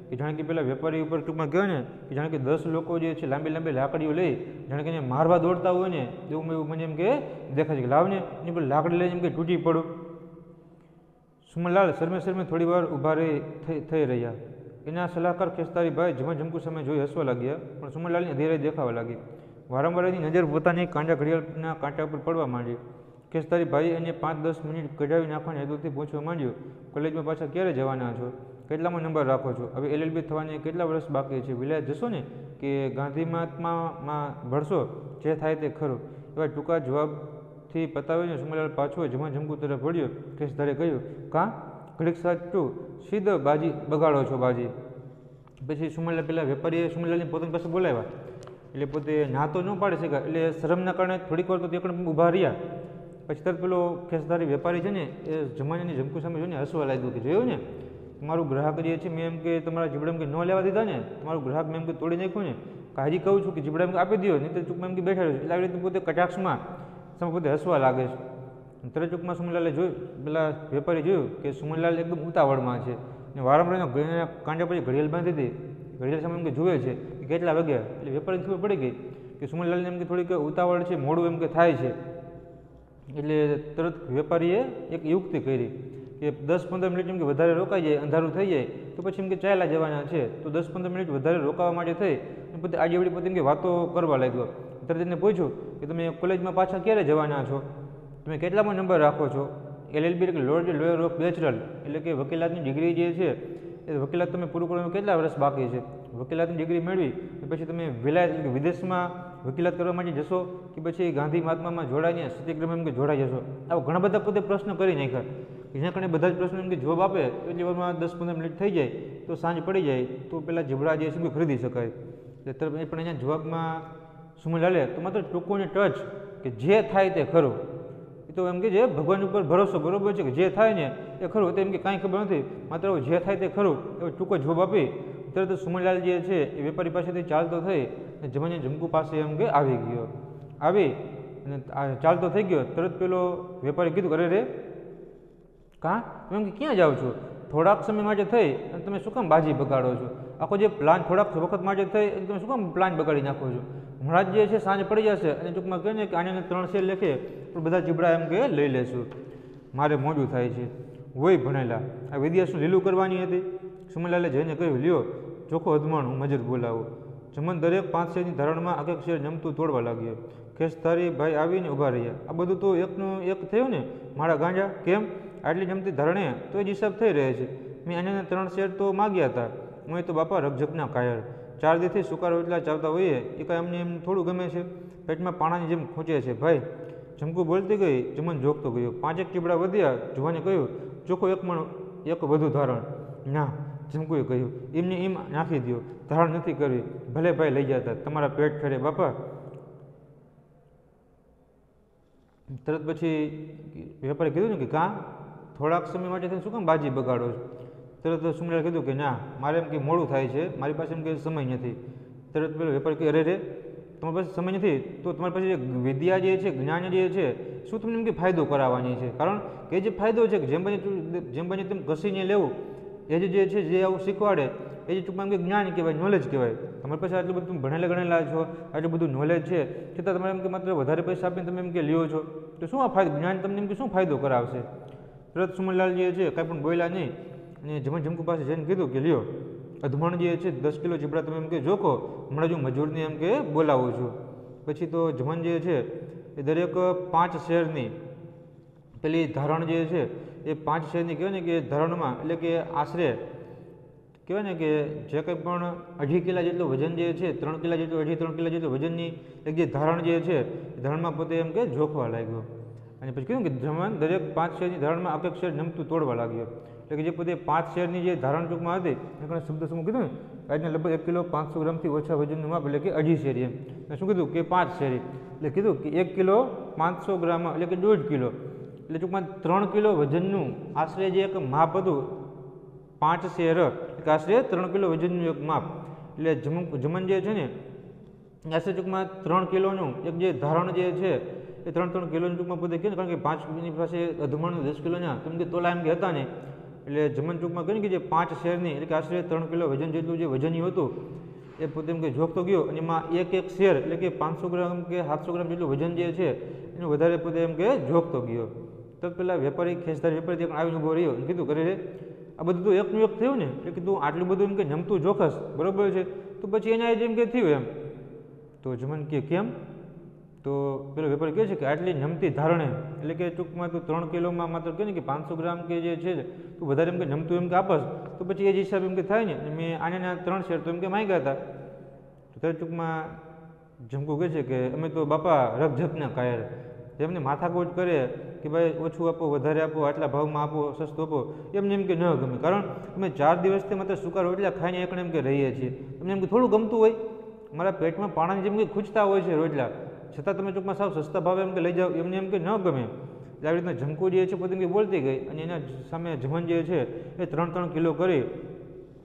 કે જાણે કે પેલા વેપારી ઉપર ટૂંકમાં કહેવાય ને કે જાણે કે 10 લોકો જે છે લાંબી લાંબી લાકડીઓ લઈ જાણે કે એને મારવા દોડતા હોય ને એવું મને એમ કે દેખાય છે કે લાવને એની પર લાકડી લઈને એમ કે તૂટી પડું. સુમનલાલ શરમે થોડી વાર ઊભા થઈ રહ્યા. એના સલાહકાર ખેસ્તારીભાઈ જમકુ સામે જોઈ હસવા લાગ્યા, પણ સુમનલાલની અધીરાઈ દેખાવા લાગી. વારંવાર એની નજર પોતાની કાંટા ઘડિયાળના કાંટા પર પડવા માંડી. ખેસ્તારીભાઈ એને 5-10 મિનિટ કઢાવી નાખવાના હેતુથી પૂછવા માંડ્યો, કોલેજમાં પાછા ક્યારે જવાના છો? કેટલામાં નંબર રાખો છો? હવે LLB થવાને કેટલા વર્ષ બાકી છે? વિલાયત જશો ને કે ગાંધી મહાત્મામાં ભળશો? જે થાય તે ખરું. એવા ટૂંકા જવાબથી પતાવીને સુમનલાલ પાછો જમકુ તરફ વળ્યો. ખેસધારે કહ્યું, કાં ઘડીક સાચું સીધ બાજી બગાડો છો બાજી. પછી સુમનલાલ પેલા વેપારીએ સુમનલાલની પોતાની પાસે બોલાવ્યા, એટલે પોતે ના તો ન પાડી શક્યા, એટલે શરમના કારણે થોડીક વાર તો તે પણ ઊભા રહ્યા. પછી તરત પેલો ખેસધારી વેપારી છે ને એ જમાનાની જમકુ સામે જોઈને હસવા લાગ્યો કે જોયું ને તમારું ગ્રાહક જે છે મેં એમ કે તમારા જીબડા એમ કે ન લેવા દીધા ને, તમારું ગ્રાહક મેં એમ કે તોડી નાખ્યું ને, હાજી કહું છું કે જીબડા એમ કે આપી દો, નહીં તો ચૂકમાં એમ કે બેઠા રહ્યો. એટલે આવી રીતે પોતે કટાક્ષમાં પોતે હસવા લાગે છે. તરત ચૂકમાં સુમનલાલે જોયું, પેલા વેપારી જોયું કે સુમનલાલ એકદમ ઉતાવળમાં છે અને વારંવાર કાંડા પછી ઘડિયાળ બાંધી હતી. ઘડિયાળ સામે એમ કે જુએ છે કે કેટલા વાગ્યા. એટલે વેપારીને ખબર પડી ગઈ કે સુમનલાલને એમ કે થોડીક ઉતાવળ છે, મોડું એમ કે થાય છે. એટલે તરત વેપારીએ એક યુક્તિ કરી કે 10-15 મિનિટ એમ કે વધારે રોકાઈ જાય, અંધારું થઈ જાય તો પછી એમ કે ચાલ્યા જવાના છે, તો 10-15 મિનિટ વધારે રોકાવા માટે થઈ અને પોતે આડીવડી પોતે એમ કે વાતો કરવા લાગ્યો. તરત એને પૂછ્યું કે તમે કોલેજમાં પાછા ક્યારે જવાના છો? તમે કેટલામાં નંબર રાખો છો? LLB એટલે લોયર ઓફ બેચરલ, એટલે કે વકીલાતની ડિગ્રી જે છે એ વકીલાત તમે પૂરું કરવાનું કેટલા વર્ષ બાકી છે? વકીલાતની ડિગ્રી મેળવી પછી તમે વિલાયત એટલે કે વિદેશમાં વકીલાત કરવા માટે જશો કે પછી ગાંધી મહાત્મામાં જોડાઈને સત્યાગ્રહ એમ કે જોડાઈ જશો? આવા ઘણા બધા પોતે પ્રશ્ન કરી નાખ્યા. જેના કારણે બધા જ પ્રશ્નો એમ કે જવાબ આપે એટલી વારમાં 10-15 મિનિટ થઈ જાય તો સાંજ પડી જાય તો પેલા જીબડા જે છે ખરીદી શકાય. એટલે પણ એના જવાબમાં સુમનલાલે તો માત્ર ટૂંકો ને ટચ કે જે થાય તે ખરું. એ તો એમ કે જે ભગવાન ઉપર ભરોસો બરોબર છે કે જે થાય ને એ ખરું, તો એમ કે કાંઈ ખબર નથી, માત્ર જે થાય તે ખરું એવો ટૂંકો જવાબ આપી તરત સુમનલાલ જે છે એ વેપારી પાસેથી ચાલતો થઈ અને જમકુ પાસે એમ કે આવી ગયો. આવી અને ચાલતો થઈ ગયો. તરત પેલો વેપારી કીધું, અરે રે કાં તમે એમ કે ક્યાં જાઓ છો? થોડાક સમય માટે થઈ અને તમે શું કામ બાજી બગાડો છો? આખો જે પ્લાન થોડાક વખત માટે થઈ અને તમે શું કામ પ્લાન બગાડી નાખો છો? હમણાં જ જે છે સાંજ પડી જશે અને ટૂંકમાં કહે ને કે આને 3 શેર લેખે પણ બધા જીબડા એમ કે લઈ લેશું, મારે મોડું થાય છે. હોય ભણેલા આ વિદ્યા લીલું કરવાની હતી? સુમનલાલે જઈને કહ્યું, લ્યો ચોખ્ખો અધમાણ, હું મજૂર બોલાવું. જમન દરેક 5 શેરની ધારણમાં એક શેર જમતું તોડવા લાગ્યો. ખેસધારી ભાઈ આવીને ઊભા રહ્યા. આ બધું તો એકનું એક થયું ને મારા ગાંજા? કેમ આટલી જમતી ધરણે તો જ હિસાબ થઈ રહે છે? મેં આને 3 શેર તો માગ્યા હતા. હું તો બાપા રકઝકના કાયર 4 દીથી સુકારો એટલા ચાવતા હોઈએ એ કાંઈ અમને એમ થોડું ગમે છે? પેટમાં પાણાની જેમ ખૂંચે છે ભાઈ. જમકુ બોલતી ગઈ, જમન જોગતો ગયો. 5 ચીબડા વધ્યા. જુવાને કહ્યું, ચોખ્ખો એક વધુ ધારણ. ના, જમકુએ કહ્યું, એમને એમ નાખી દો, ધારણ નથી કરવી. ભલે ભાઈ લઈ જતા, તમારા પેટ ઠરે બાપા. તરત પછી વેપારી કીધું ને કે કાં થોડાક સમય માટે શું કામ બાજી બગાડો છો? તરત સુમનલાલે કીધું કે ના, મારે એમ કે મોડું થાય છે, મારી પાસે એમ કે સમય નથી. તરત પેલો વેપારી કહે, અરે રે તમારી પાસે સમય નથી તો તમારી પાસે વિદ્યા જે છે, જ્ઞાન જે છે, શું તમને એમ કે ફાયદો કરાવવાની છે? કારણ કે જે ફાયદો છે કે જેમ બને તેમ ઘસીને લેવું એ જે છે જે આવું શીખવાડે એ જે ટૂંકમાં એમ કે જ્ઞાન કહેવાય, નોલેજ કહેવાય. તમારી પાસે આટલું બધું ભણેલા ગણેલા છો, આટલું બધું નોલેજ છે, છતાં તમારે એમ કે માત્ર વધારે પૈસા આપીને તમે એમ કે લ્યો છો, તો શું આ ફાયદો? જ્ઞાન તમને એમ કે શું ફાયદો કરાવશે? તરત સુમનલાલ જે છે કાંઈ પણ બોલ્યા નહીં અને જમકુ પાસે જઈને કીધું કે લ્યો અધમણ જે છે 10 કિલો ચીબડા તમે એમ કે જોખો, હમણાં જો મજૂરને એમ કે બોલાવું છું. પછી તો જમન જે છે એ દરેક 5 શેરની પેલી ધારણ જે છે એ 5 શેરની કહેવાય ને કે ધારણમાં એટલે કે આશરે કહેવાય ને કે જે કંઈ પણ 2.5 કિલા જેટલું વજન જે છે, 3 કિલા જેટલું 2.5-3 કિલા જેટલું વજનની એક જે ધારણ જે છે એ ધારણમાં પોતે એમ કે જોખવા લાગ્યો. અને પછી કીધું કે જમન દરેક 5 શેરની ધારણમાં એક શેર નમતું તોડવા લાગ્યો. એટલે કે જે પોતે 5 શેરની જે ધારણ ટૂંકમાં હતી એને શબ્દ સમૂહ કીધું ને આજને લગભગ 1 કિલો 500 ગ્રામથી ઓછા વજનનું માપ એટલે કે 2.5 શેરી એમ. મેં શું કીધું કે 5 શેરી એટલે કીધું કે 1 કિલો 500 ગ્રામ એટલે કે 1.5 કિલો એટલે ટૂંકમાં 3 કિલો વજનનું આશરે જે એક માપ હતું 5 શેર એટલે આશરે 3 કિલો વજનનું એક માપ એટલે જમન જે છે ને આશરે ટૂંકમાં 3 કિલોનું એક જે ધારણ જે છે એ 3 કિલોનું ટૂંકમાં પોતે કહે ને કારણ કે 5ની પાસે અધમાણું 10 કિલોના કેમ કે તોલા એમ કે હતા ને એટલે જમન ટૂંકમાં કહે ને કે જે 5 શેરની એટલે કે આશરે 3 કિલો વજન જેટલું જે વજનીયું હતું એ પોતે એમ કે જોખતો ગયો અને એમાં એક શેર એટલે કે 500 ગ્રામ કે 700 ગ્રામ જેટલું વજન જે છે એનું વધારે પોતે એમ કે જોખતો ગયો. તો પેલા વેપારી ખેસદાર વેપારી આવીને ઉભો રહ્યો અને કીધું કરે આ બધું તો એકનું એક થયું ને એટલે કે તું આટલું બધું એમ કે જમતું જોખસ બરોબર છે તો પછી એના જેમ કે થયું એમ. તો જમન કે કેમ? તો પેલો વેપારી કહે છે કે આટલી નમતી ધારણે એટલે કે ટૂંકમાં તું 3 કિલોમાં માત્ર કહે ને કે 500 ગ્રામ કે જે છે તું વધારે એમ કે નમતું એમ કે આપસ તો પછી એ જ હિસાબ એમ કે થાય ને મેં આને 3 શેર તો એમ કે માંગ્યા હતા. તો ત્યારે ટૂંકમાં જમકુ કહે છે કે અમે તો બાપા રગઝપના કાયર જેમને માથાકૂટ કરે કે ભાઈ ઓછું આપો વધારે આપો આટલા ભાવમાં આપો સસ્તું આપો એમને એમ કે ન ગમે કારણ અમે 4 દિવસથી માત્ર સૂકા રોટલા ખાઈને એકને એમ કે રહીએ છીએ તમને એમ કે થોડું ગમતું હોય મારા પેટમાં પાણાની જેમ કે ખૂંચતા હોય છે રોટલા છતાં તમે ટૂંકમાં સાવ સસ્તા ભાવે એમ કે લઈ જાઓ એમને એમ કે ન ગમે. આવી રીતના જમકુ જે છે પોતે એમ બોલતી ગઈ અને એના સામે જમન જે છે એ 3 કિલો કરી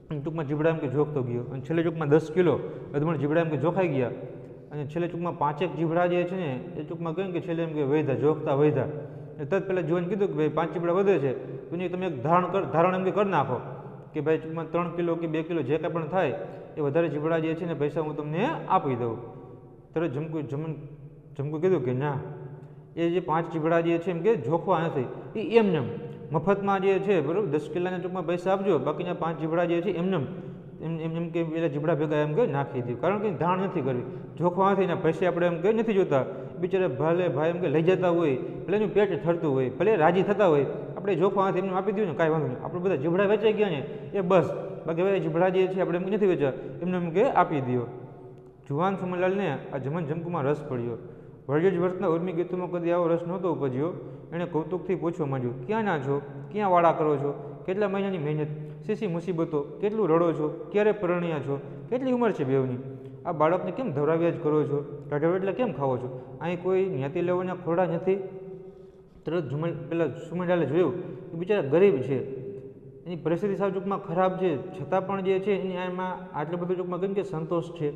અને ટૂંકમાં જીબડા એમ કે જોખતો ગયો અને છેલ્લે ટૂંકમાં 10 કિલો અધમણ જીબડા એમ કે જોખાઈ ગયા અને છેલ્લે ટૂંકમાં 5 જીબડા જે છે ને એ ટૂંકમાં કહે કે છેલ્લે એમ કે વધ્યા જોખતા વધ્યા. તદ પહેલાં જીવન કીધું કે ભાઈ 5 જીબડા વધે છે તો એની તમે એક ધારણ એમ કે કરી નાખો કે ભાઈ ટૂંકમાં 3 કિલો કે 2 કિલો જે કાંઈ પણ થાય એ વધારે જીબડા જે છે ને પૈસા હું તમને આપી દઉં. તરત જમકુ કીધું કે ના એ જે 5 જીબડા જે છે એમ કે જોખવા નથી એ એમને મફતમાં જે છે બરાબર 10 કિલોના ટૂંકમાં પૈસા આપજો બાકીના 5 જીબડા જે છે એમને એમ કે પેલા જીબડા ભેગા એમ કે નાખી દઉં કારણ કે ધાણ નથી કરવી જોખવા નથી એના પૈસા આપણે એમ કે નથી જોતા બિચારા ભલે ભાઈ એમ કે લઈ જતા હોય ભલે એનું પેટ ઠરતું હોય ભલે રાજી થતા હોય આપણે જોખવા નથી એમને આપી દઉં ને કાંઈ વાંધો નહીં આપણે બધા જીબડા વેચાઈ ગયા ને એ બસ બાકી હવે જીબડા જે છે આપણે એમ નથી વેચા એમને એમ કે આપી દો. જુવાન સુમનલાલને આ જમકુમાં રસ પડ્યો. વળ્ય જ વર્ષના ઉર્મી ગીતોમાં કદી આવો રસ નહોતો ઉપજ્યો. એણે કૌતુકથી પૂછવા માંડ્યું ક્યાં ના છો ક્યાં વાળા કરો છો કેટલા મહિનાની મહેનત શીશી મુસીબતો કેટલું રડો છો ક્યારે પરણ્યા છો કેટલી ઉંમર છે બેવની આ બાળકને કેમ ધવરાવ્યા જ કરો છો ટાઢા એટલે કેમ ખાવો છો અહીં કોઈ જ્ઞાતિ લેવાના ખોરડા નથી. તરત પેલા સુમનલાલે જોયું કે બિચારા ગરીબ છે એની પરિસ્થિતિ સાવ ટૂંકમાં ખરાબ છે છતાં પણ જે છે એની એમાં આટલું બધું ટૂંકમાં કેમ કે સંતોષ છે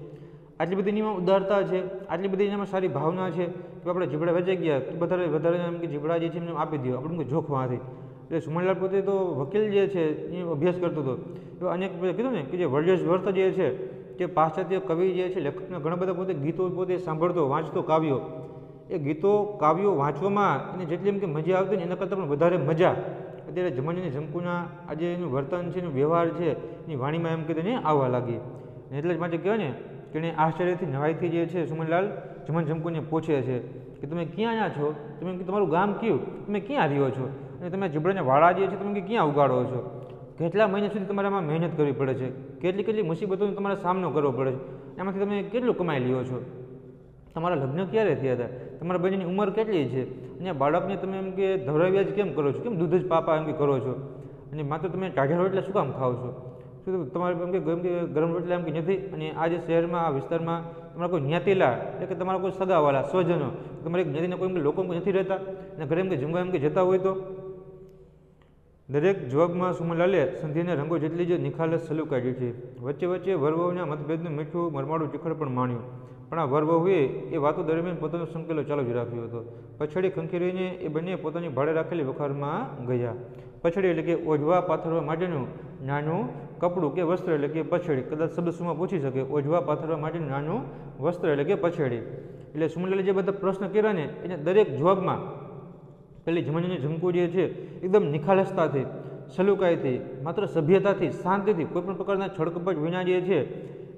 આટલી બધી એમાં ઉદારતા છે આટલી બધી એનામાં સારી ભાવના છે કે આપણે જીબડા વેચાઈ ગયા તો વધારે એમ કે જીબડા જે છે એમને આપી દો આપણે જોખવાથી. એટલે સુમનલાલ પોતે તો વકીલ જે છે એ અભ્યાસ કરતો હતો એવા અનેક કીધું ને કે જે વર્જસ વર્ત જે છે તે પાશ્ચાત્ય કવિ જે છે લેખકના ઘણા બધા પોતે ગીતો પોતે સાંભળતો વાંચતો કાવ્યો એ ગીતો કાવ્યો વાંચવામાં એને જેટલી એમ કે મજા આવતી ને એના કરતાં પણ વધારે મજા અત્યારે જમનની જમકુના આજે એનું વર્તન છે એનું વ્યવહાર છે એની વાણીમાં એમ કીધું ને આવવા લાગી. એટલે જ માટે કહેવાય ને કે એને આશ્ચર્યથી નવાઈથી જે છે સુમનલાલ જમકુને પૂછે છે કે તમે ક્યાં ના છો તમે તમારું ગામ કયું તમે ક્યાં રહ્યો છો અને તમે જીબડાને વાળા જે છે તમે ક્યાં ઉગાડો છો કેટલા મહિના સુધી તમારે આમાં મહેનત કરવી પડે છે કેટલી મુસીબતોનો તમારે સામનો કરવો પડે છે એમાંથી તમે કેટલું કમાઈ લ્યો છો તમારા લગ્ન ક્યારે થયા હતા તમારા બંનેની ઉંમર કેટલી છે અને બાળકને તમે એમ કે ધવરાવ્યા જ કેમ કરો છો કેમ દૂધ જ પાપા એમ કે કરો છો અને માત્ર તમે ટાઢા રોટલા શું કામ ખાઓ છો શું તમારે એમ કે ગરમ રોટલા એમ કે નથી અને આ જે શહેરમાં આ વિસ્તારમાં તમારા કોઈ જ્ઞાતિલા એટલે કે તમારા કોઈ સગાવાલા સ્વજનો તમારે જ્ઞાતિના કોઈ એમ કે લોકો નથી રહેતા અને ઘરે એમ કે જમવા એમ કે જતા હોય તો દરેક જવાબમાં સુમનલાલે સંધિના રંગો જેટલી જ નિખાલસ સલૂક કાઢી છે. વચ્ચે વચ્ચે વરવહુના મતભેદનું મીઠું મરમાડું ચીખડ પણ માણ્યું પણ આ વરવહુએ એ વાતો દરમિયાન પોતાનો સંકેલો ચાલુ જ રાખ્યો હતો. પછડી ખંખેરીને એ બંને પોતાની ભાડે રાખેલી વખારમાં ગયા. પછડી એટલે કે ઓઢવા પાથરવા માટેનું નાનું કપડું કે વસ્ત્ર એટલે કે પછડી કદાચ શબ્દસુમાં પૂછી શકે ઓઢવા પાથરવા માટેનું નાનું વસ્ત્ર એટલે કે પછડી. એટલે સુમનલાલે જે બધા પ્રશ્ન કર્યા ને એને દરેક જવાબમાં પેલી જમનની જમકુ જે છે એકદમ નિખાલસતાથી સલુકાઈથી માત્ર સભ્યતાથી શાંતિથી કોઈપણ પ્રકારના છળકપટ વિના જે છે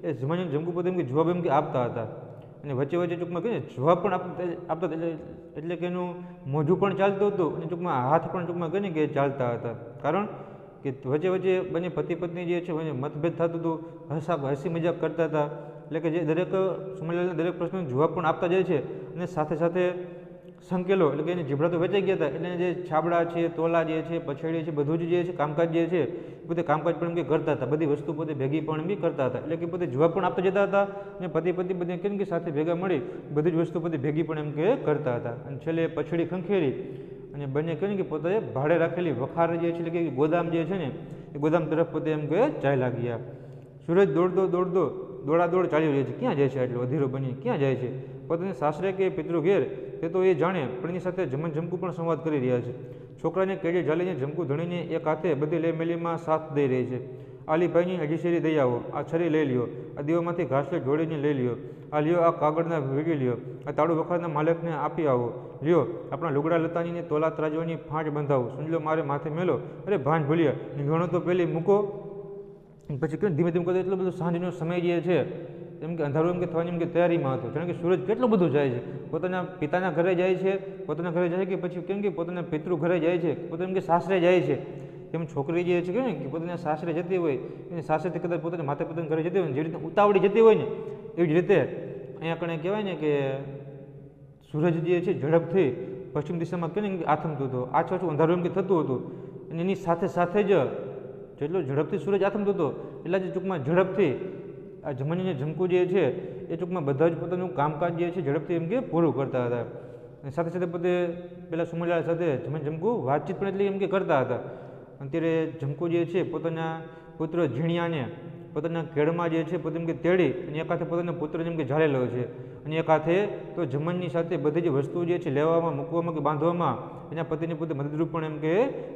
એ જમનની જમકુ પોતે એમ કે જવાબ એમ કે આપતા હતા અને વચ્ચે વચ્ચે ટૂંકમાં કહીને જવાબ પણ આપતા એટલે કે એનું મોઢું પણ ચાલતું હતું અને ટૂંકમાં હાથ પણ ટૂંકમાં કહીને કે ચાલતા હતા કારણ કે વચ્ચે વચ્ચે બંને પતિ પત્ની જે છે મતભેદ થતું હતું હસી મજાક કરતા હતા એટલે કે જે દરેક સુમનલાલના દરેક પ્રશ્નનો જવાબ પણ આપતા જાય છે અને સાથે સાથે સંકેલો એટલે કે એની જીભડા તો વેચાઈ ગયા હતા, એટલે જે છાબડા છે, તોલા જે છે, પછેડી છે, બધું જ જે છે કામકાજ જે છે પોતે કામકાજ પણ એમ કે કરતા હતા, બધી વસ્તુ પોતે ભેગી પણ એમ કે કરતા હતા, એટલે કે પોતે જવાબ પણ આપતા જતા હતા અને પતિ બધે કેમ કે સાથે ભેગા મળી બધી જ વસ્તુ પોતે ભેગી પણ એમ કે કરતા હતા. અને છેલ્લે પછેડી ખંખેરી અને બંને કહે કે પોતે ભાડે રાખેલી વખાર જે છે એટલે કે ગોદામ જે છે ને એ ગોદામ તરફ પોતે એમ કે ચાલ્યા ગયા. સૂરજ દોડાદોડ ચાલી રહ્યો છે. ક્યાં જાય છે આટલો અધીરો બની, ક્યાં જાય છે? પોતાને સાસરે કે પિતૃ ઘેર તે તો એ જાણે, પણ એની સાથે જમકુ પણ સંવાદ કરી રહ્યા છે. છોકરાને કેડી ઝાલીને જમકુ ધણીને એક હાથે બધી લેમેલીમાં સાથ દઈ રહી છે. આલીભાઈની અજીશેરી દઈ આવો, આ છરી લઈ લ્યો, આ દીવામાંથી ઘાસલે જોડીને લઈ લ્યો, આ લ્યો આ કાગળના વીડી લ્યો, આ તાળું વખારના માલિકને આપી આવો, લ્યો આપણા લુગડા લતાનીને તોલા ત્રાજવાની ફાંટ બંધાવો, સુંજલો મારે માથે મેલો, અરે ભાન ભૂલ્યા, ઘણો તો પેલી મૂકો. પછી કે ધીમે ધીમે કરતો એટલો બધો સાંજનો સમય જે છે એમ કે અંધારું એમ કે થવાની એમ કે તૈયારીમાં હતો. જાણે કે સૂરજ કેટલો બધો જાય છે, પોતાના પિતાના ઘરે જાય છે, પોતાના ઘરે જાય કે પછી કેમ કે પોતાના પિતૃ ઘરે જાય છે, પોતે એમ કે સાસરે જાય છે. તેમ છોકરી જે છે કે પોતાના સાસરે જતી હોય એને સાસરેથી કદાચ પોતાના માતા પિતાના ઘરે જતી હોય ને જે રીતે ઉતાવળી જતી હોય ને એવી જ રીતે અહીંયા કણે કહેવાય ને કે સૂરજ જે છે ઝડપથી પશ્ચિમ દિશામાં કે આથમતો હતો, આછું અંધારું એમ કે થતું હતું અને એની સાથે સાથે જ જેટલો ઝડપથી સૂરજ આથમતો હતો એટલા જ ટૂંકમાં ઝડપથી આ જમણીને જમકુ જે છે એ ટૂંકમાં બધા જ પોતાનું કામકાજ જે છે ઝડપથી એમ કે પૂરું કરતા હતા. અને સાથે સાથે પોતે પેલા સુમરલાલ સાથે જમકુ વાતચીત પણ એટલી એમ કે કરતા હતા. અત્યારે જમકુ જે છે પોતાના પુત્ર ઝીણિયાને પોતાના કેળમાં જે છે પોતે એમ કે તેડી અને એક હાથે પોતાના પુત્રને એમ કે ઝાલેલો છે અને એક હાથે તો જમણની સાથે બધી જ વસ્તુ જે છે લેવામાં મૂકવામાં કે બાંધવામાં એના પતિને પોતે મદદરૂપ પણ એમ કે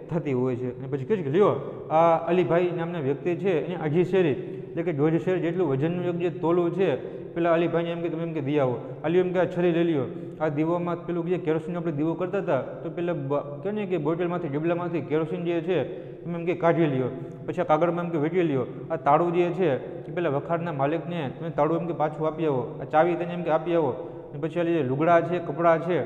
થતી હોય છે. અને પછી કહે છે કે લ્યો આ અલીભાઈ નામના વ્યક્તિ છે એને અઢી શેરી એટલે કે 1.5 શેર જેટલું વજનનું એક જે તોલું છે પેલા અલીભાઈને એમ કે તમે એમ કે દી આવો, અલી એમ કે આ છરી લઈ લ્યો, આ દીવામાં પેલું જે કેરોસીન આપણે દીવો કરતા હતા તો પેલા કહે ને કે બોટલમાંથી ડબલામાંથી કેરોસીન જે છે તમે એમ કે કાઢી લ્યો, પછી આ કાગળમાં એમ કે વેચી લ્યો, આ તાળું જે છે એ પેલા વખારના માલિકને તમે તાળું એમ કે પાછું આપી આવો, આ ચાવી તેને એમ કે આપી આવો, અને પછી આ જે લુગડા છે કપડાં છે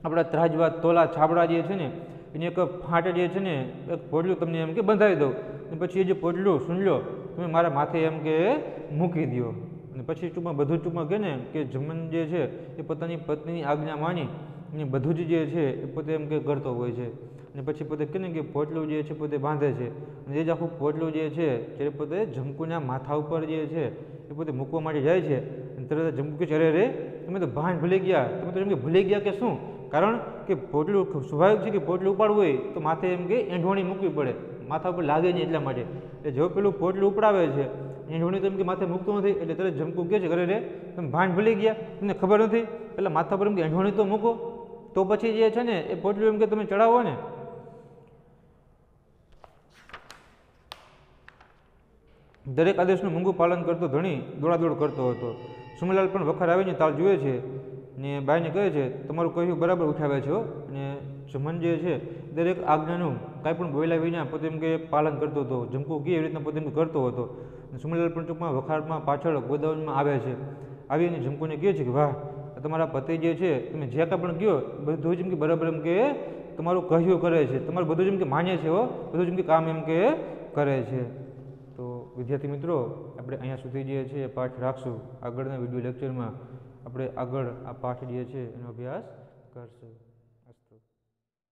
આપણા ત્રાજવા તોલા છાબડા જે છે ને એની એક ફાંટ જે છે ને એક પોટલું તમને એમ કે બંધાવી દઉં, અને પછી એ જે પોટલું સુન લો તમે મારા માથે એમ કે મૂકી દો. અને પછી ટૂંકમાં બધું ટૂંકમાં કહે ને કે જમન જે છે એ પોતાની પત્નીની આજ્ઞા માની અને બધું જ જે છે એ પોતે એમ કે કરતો હોય છે. અને પછી પોતે કહે ને કે પોટલું જે છે પોતે બાંધે છે અને એ જ આખું પોટલું જે છે ત્યારે પોતે જમકુના માથા ઉપર જે છે એ પોતે મૂકવા માટે જાય છે. અને તરત જમકુ કહે છે અરે રે તમે તો ભાન ભૂલી ગયા, તમે તો એમ કે ભૂલી ગયા કે શું? કારણ કે પોટલું સ્વાભાવિક છે કે પોટલું ઉપાડવું હોય તો માથે એમ કે એંઢોણી મૂકવી પડે, માથા ઉપર લાગે નહીં એટલા માટે. એટલે જો પેલું પોટલું ઉપડાવે છે એંઢોણી તો એમ કે માથે મૂકતું નથી, એટલે તરત જમકુ કહે છે અરે રે તમે ભાન ભૂલી ગયા, તમને ખબર નથી એટલે માથા પર એમ કે એંઢોણી તો મૂકો તો પછી જે છે ને એ પોટલું એમ કે તમે ચડાવો ને. દરેક આદેશનું મૂંગું પાલન કરતો ધણી દોડાદોડ કરતો હતો. સુમલાલ પણ વખાર આવીને તાળ જુએ છે ને બાઈને કહે છે તમારું કહ્યું બરાબર ઉઠાવે છો. અને જમન જે છે દરેક આજ્ઞાનું કાંઈ પણ બોલ્યા વિના પોતે એમ કે પાલન કરતો હતો, જમકુ કહે એવી રીતના પોતે એમ કરતો હતો. સુમલાલ પણ ટૂંકમાં વખારમાં પાછળ ગોદાવનમાં આવે છે, આવીને જમકુને કહે છે કે વાહ તમારા પતિ જે છે તમે જે કાંઈ પણ કહો બધું જ એમ કે બરાબર એમ કે તમારું કહ્યું કરે છે, તમારું બધું જ એમ કે માન્ય છે, બધું જ એમ કે કામ એમ કે કરે છે. તો વિદ્યાર્થી મિત્રો આપણે અહીંયા સુધી જે છે એ પાઠ રાખશું, આગળના વિડીયો લેક્ચરમાં આપણે આગળ આ પાઠ જે છે એનો અભ્યાસ કરશું.